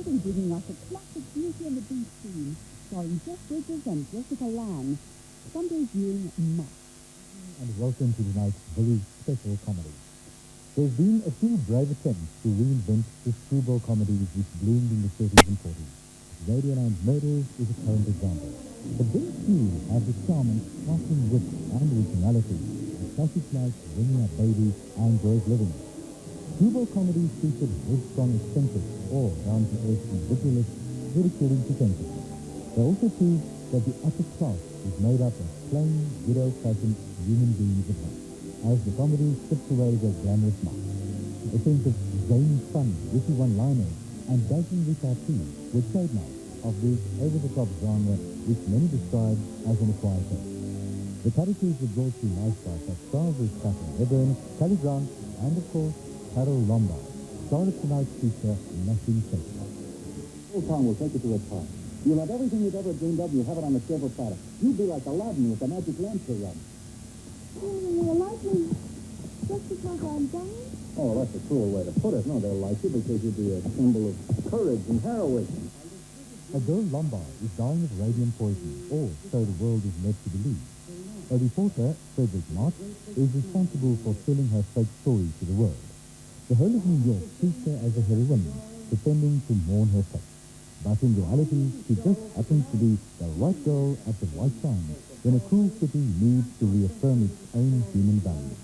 be bringing us a classic Beauty and the Beast scene, starring Jeff Bridges and Jessica Lange. Sunday viewing must. And welcome to tonight's very special comedy. There's been a few brave attempts to reinvent the screwball comedies which bloomed in the 30s and 40s. Radioland Murders is a current example. But very few have the charm and sparkling wit and originality of classics like Bringing Up Baby and Gross Living. Screwball comedies featured headstrong eccentrics or down-to-earth individualists ridiculing pretentious. They also prove that the upper class is made up of plain, good old-fashioned human beings at heart, as the comedy strips away their glamorous mask. A sense of zany fun, witty one-liners, and dazzling repartees were trademarks of this over-the-top genre which many describe as an acquired taste. The characters were brought to life by such stars as Catherine Hepburn, Cary Grant, and of course, Carol Lombard, star of tonight's feature, Nothing Sacred. Old Town will take you to its heart. You'll have everything you've ever dreamed of, and you'll have it on a silver platter. You'll be like Aladdin with the magic lamp to run. They'll like me just because I'm dying? Oh, that's a cruel way to put it. No, they'll like you because you'll be a symbol of courage and heroism. A girl Lombard is dying of radium poisoning, or so the world is led to believe. A reporter, Frederick Mott, is responsible for telling her fake story to the world. The whole of New York treats her as a heroine, pretending to mourn her fate. But in reality, she just happens to be the right girl at the right time when a cruel city needs to reaffirm its own human values.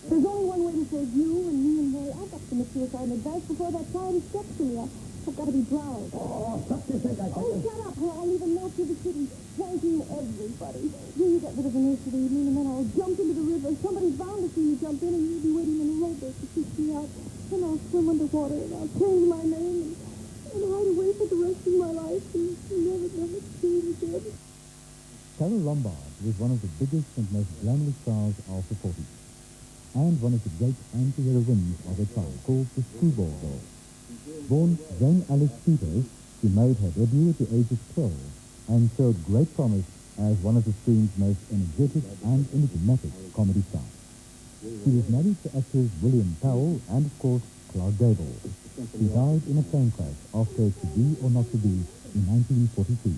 There's only one way to save you and me and Mary. I've got to commit suicide in advance before that time gets to me. I've got to be drowned. Oh, stop this thing, Oh, shut up, or I'll leave a note to the city thanking everybody. You get rid of the nursery evening, and then I'll jump into the river. Somebody's bound to see you jump in, and you'll be waiting in a rowboat to fish me out. And I'll swim underwater, and I'll change my name, and hide away for the rest of my life, and never see you again. Carol Lombard was one of the biggest and most glamorous stars of the 40s, and one of the great anti-heroines of her time, called the Screwball Girl. Born Jane Alice Peters, she made her debut at the age of 12 and showed great promise as one of the screen's most energetic and enigmatic comedy stars. She was married to actors William Powell and, of course, Clark Gable. She died in a plane crash after To Be or Not to Be in 1942.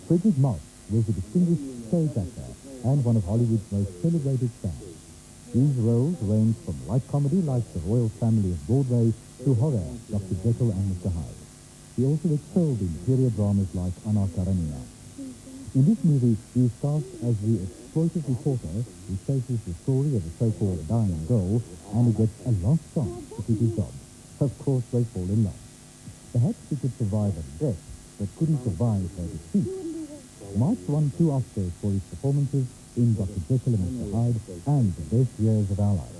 Frederick Mott was a distinguished stage actor and one of Hollywood's most celebrated stars. These roles ranged from light comedy like The Royal Family of Broadway to horror, Dr. Jekyll and Mr. Hyde. He also excelled in period dramas like Anna Karenina. In this movie, he is cast as the exploitive reporter who chases the story of a so-called dying girl and who gets a last chance to keep his job. Of course, they fall in love. Perhaps he could survive her death, but couldn't survive her defeat. Mott won 2 Oscars for his performances in Dr. Jekyll and Mr. Hyde and The Best Years of Our Lives.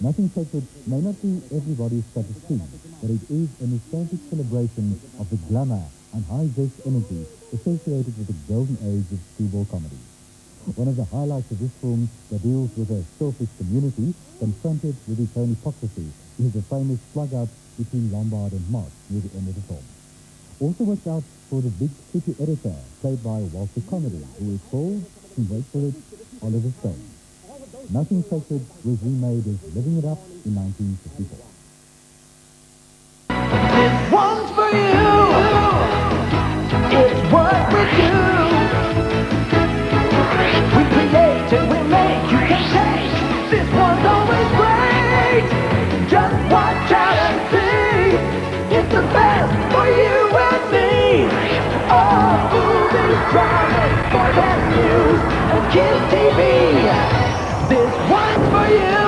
Nothing Sacred may not be everybody's cup of tea, but it is a nostalgic celebration of the glamour and high-zest energy associated with the golden age of screwball comedy. One of the highlights of this film that deals with a selfish community confronted with its own hypocrisy is the famous slug-out between Lombard and Mott near the end of the film. Also watch out for the big city editor, played by Walter Comedy, who is called, wait for it, Oliver Stone. Nothing Sacred was remade as Living It Up in 1954. This one's for you. It's what we do. We create and we make. You can taste. This one's always great. Just watch out and see. It's the best for you and me. All movies, dramas, sports and news, and kids TV. This one's for you.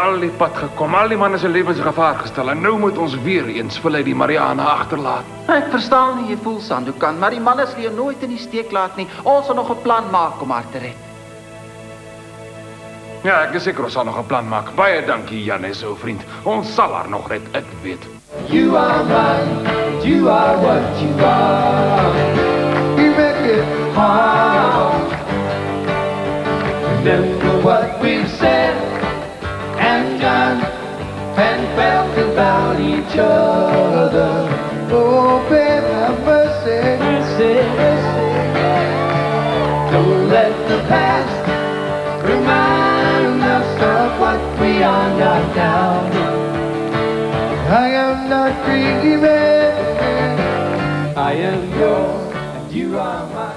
Al die pad gekom, al die manne se lewens gevaar gestel en nou moet ons weer eens vir Lady Mariana agterlaat. Ek verstaan nie, jy voel Sandokan, maar die manne sal jou nooit in die steek laat nie. Ons sal nog 'n plan maak om haar te red. Ja, ek is seker ons sal nog 'n plan maak. Baie dankie, Jannes, ou vriend. Ons sal haar nog red, ek weet. You are mine, you are what you are. We make it hard. Remember what we've said and done and felt about each other. Oh, babe, have mercy, mercy, mercy. Don't let the past remind us of what we are not now. I am not dreaming. I am yours and you are mine.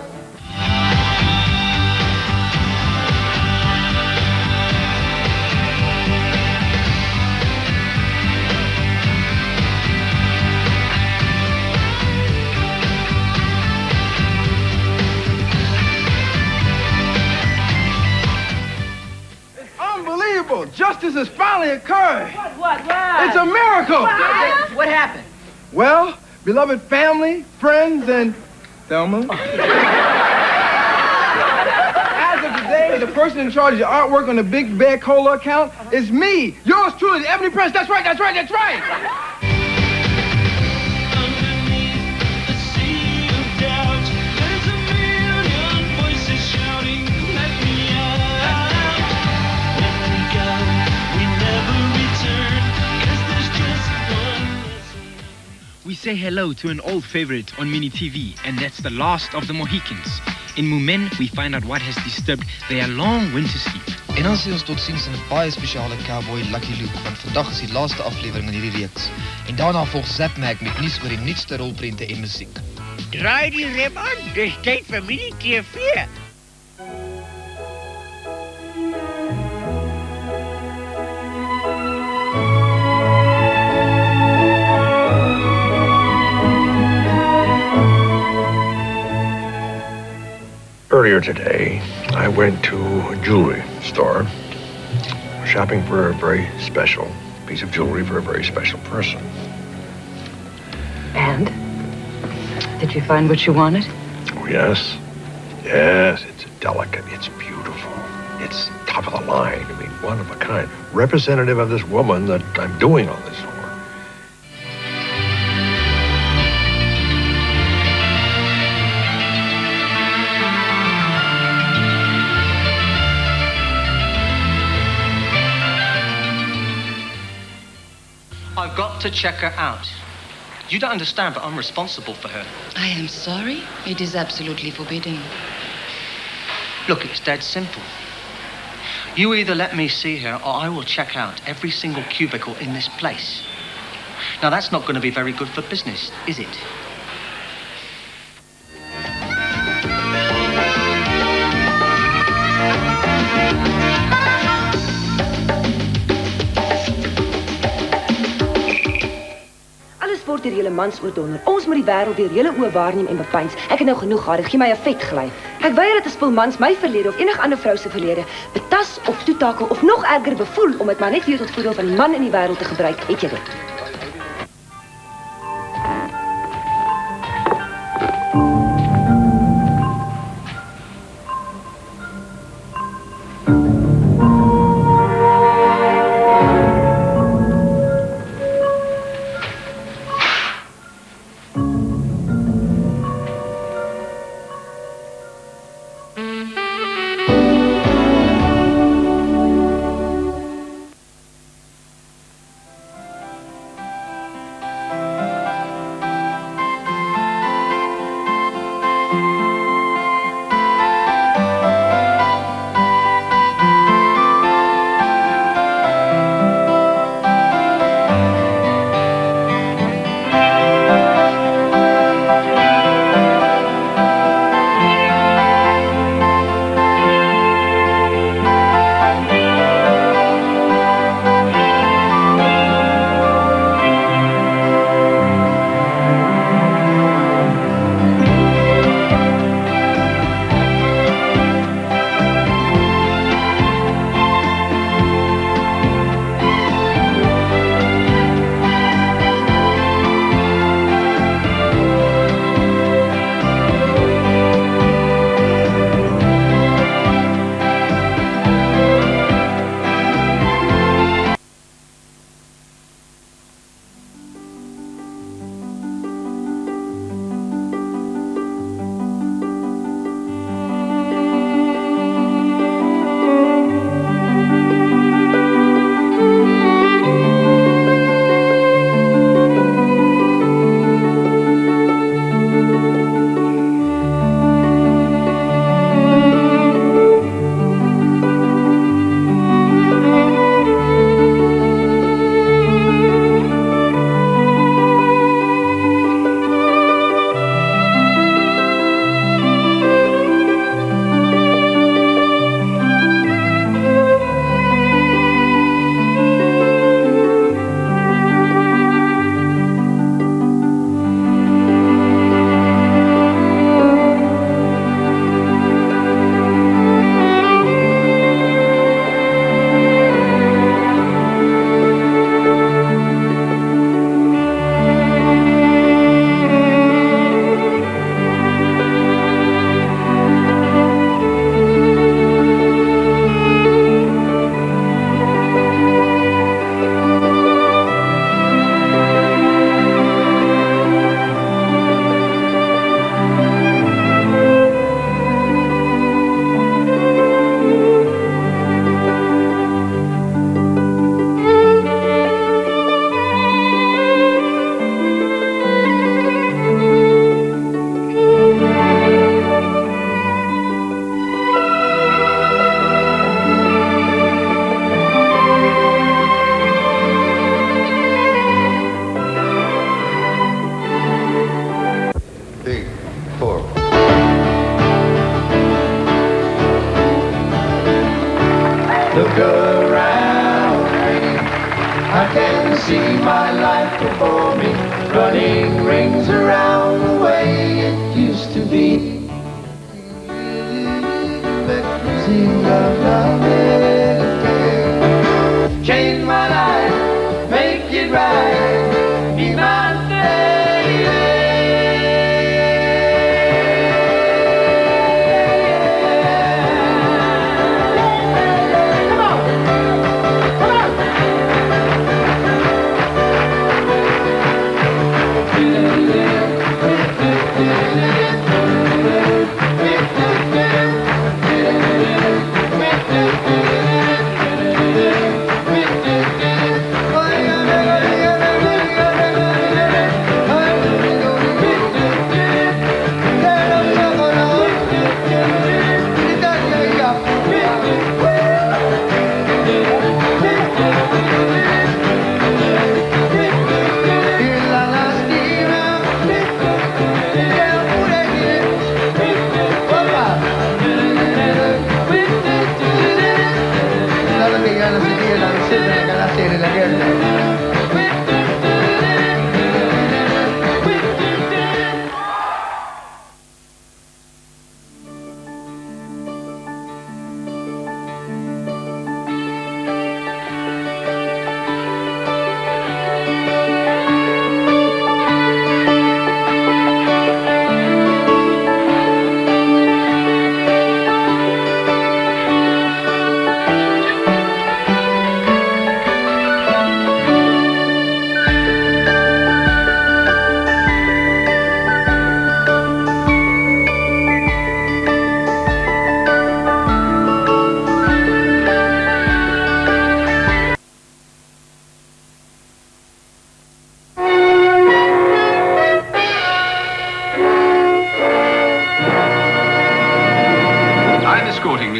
Unbelievable! Justice has finally occurred. What? It's a miracle. What happened? Well, beloved family, friends, and Thelma. As of today, the person in charge of the artwork on the Big Bear Cola account is me, yours truly, the Ebony Prince. That's right. We say hello to an old favorite on Mini TV, and that's the last of the Mohicans. In Moomin, we find out what has disturbed their long winter sleep. En dan sien ons tot ziens in 'n baie spesiale Cowboy Lucky Luke, want vandag is die laaste aflewering in hierdie reeks. En daarna volg Zap Mag met nuus oor die nuutste rolprente en musiek. Draai die rem aan, dis tyd vir Mini TV. Earlier today, I went to a jewelry store, shopping for a very special piece of jewelry for a very special person. And? Did you find what you wanted? Oh, yes. Yes, it's delicate, it's beautiful, it's top of the line, I mean, one of a kind. Representative of this woman that I'm doing all this for. I've got to check her out. You don't understand, but I'm responsible for her. I am sorry. It is absolutely forbidden. Look, it's dead simple. You either let me see her, or I will check out every single cubicle in this place. Now, that's not going to be very good for business, is it? Deur julle mans oordonder. Ons moet die wêreld deur julle oë waarneem en bepeins. Ek het nou genoeg gehad. Gee my 'n vet gly. Ek weier dat 'n spul mans my verlede of enige ander vrou se verlede betas of toetakel of nog erger bevoel om dit maar net weer tot voordeel van die man in die wêreld te gebruik. Het jy dit?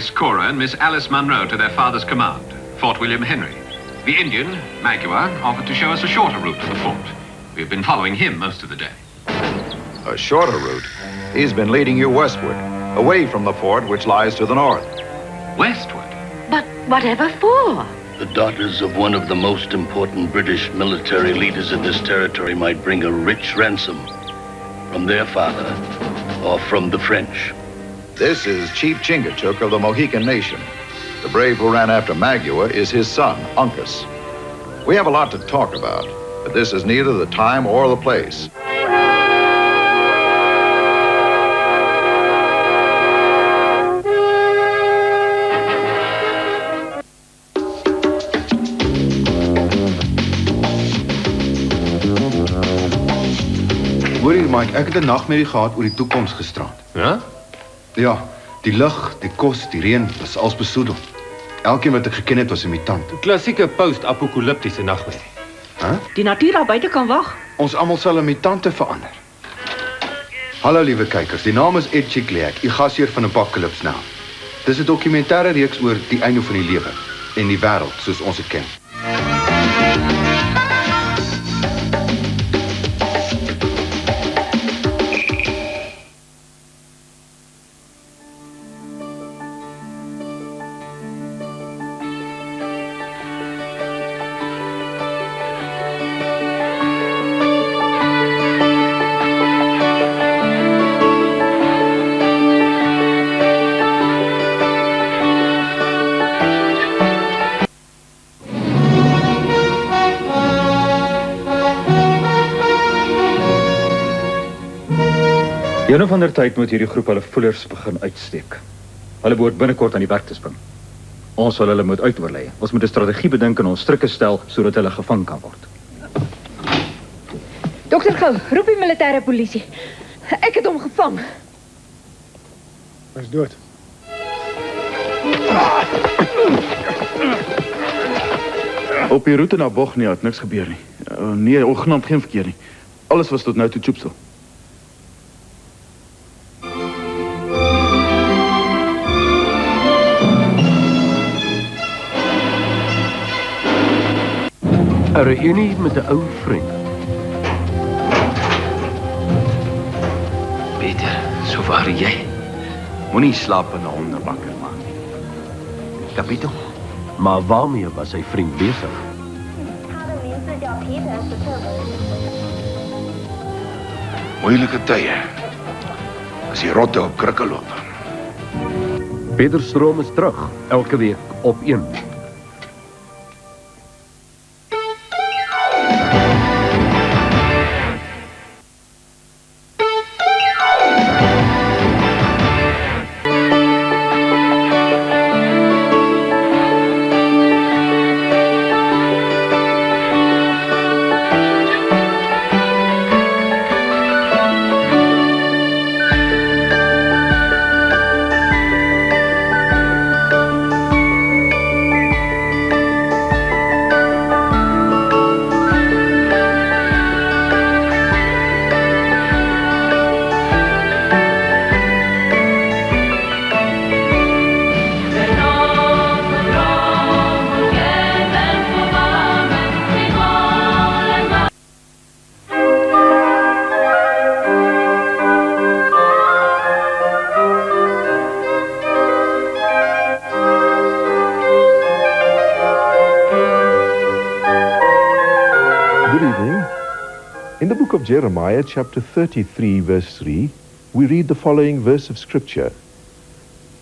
Miss Cora and Miss Alice Munro to their father's command, Fort William Henry. The Indian, Magua, offered to show us a shorter route to the fort. We've been following him most of the day. A shorter route? He's been leading you westward, away from the fort which lies to the north. Westward? But whatever for? The daughters of one of the most important British military leaders in this territory might bring a rich ransom from their father or from the French. This is Chief Chingachgook of the Mohican Nation. The brave who ran after Magua is his son, Uncas. We have a lot to talk about, but this is neither the time or the place. Hoor hier, Mike, ek het 'n nagmerrie gehad oor die toekoms gisterand. Ja? Ja, die lug, die kos, die reën, was als besoedel. Elkeen wat ek geken het was 'n mutant. Klassieke post-apokaliptiese nagmerrie. Die natuur daar buite kan wag. Ons almal sal in mutante verander. Hallo liewe kykers, die naam is Ed Chikliak, die gasheer van Apocalypse Now. Dis 'n dokumentêre reeks oor die einde van die lewe en die wêreld soos ons dit ken. Een van der tyd moet hierdie groep hulle voelers begin uitsteek. Hulle behoort binnekort aan die werk te spring. Ons sal hulle moet uitoorlei. Ons moet 'n strategie bedink en ons strikke stel sodat hulle gevang kan word. Dokter Gou, roep die militêre polisie. Ek het hom gevang. Hy is dood. Op die route na Bognia het niks gebeur nie. Nee, ongenaamd geen verkeer nie. Alles was tot nou toe tjoepsel. Een reunie met 'n ou vriend. Peter, so waar jy? Moenie slapende honde wakker maak nie. Kapito? Maar waarmee was sy vriend besig? Moeilike tye. As die rotte op krikke loop. Peter Stroom is terug, elke week op 1. In the book of Jeremiah, chapter 33, verse 3, we read the following verse of Scripture.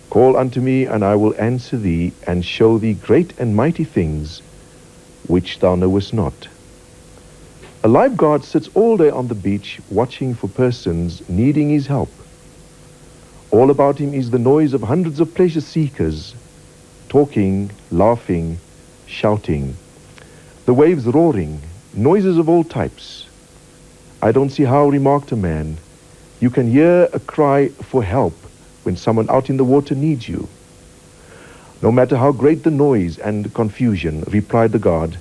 Call unto me, and I will answer thee, and show thee great and mighty things, which thou knowest not. A lifeguard sits all day on the beach, watching for persons needing his help. All about him is the noise of hundreds of pleasure seekers, talking, laughing, shouting. The waves roaring, noises of all types. I don't see how, remarked a man, you can hear a cry for help when someone out in the water needs you. No matter how great the noise and confusion, replied the guard,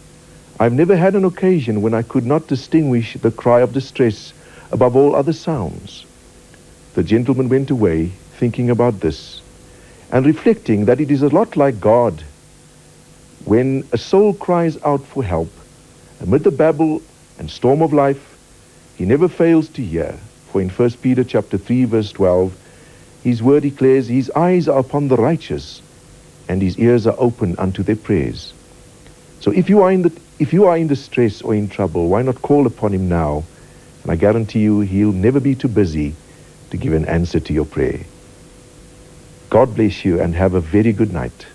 I've never had an occasion when I could not distinguish the cry of distress above all other sounds. The gentleman went away, thinking about this, and reflecting that it is a lot like God. When a soul cries out for help, amid the babble and storm of life, he never fails to hear. For in 1 Peter chapter 3, verse 12, his word declares, his eyes are upon the righteous, and his ears are open unto their prayers. So if you are in distress or in trouble, why not call upon him now? And I guarantee you, he'll never be too busy to give an answer to your prayer. God bless you and have a very good night.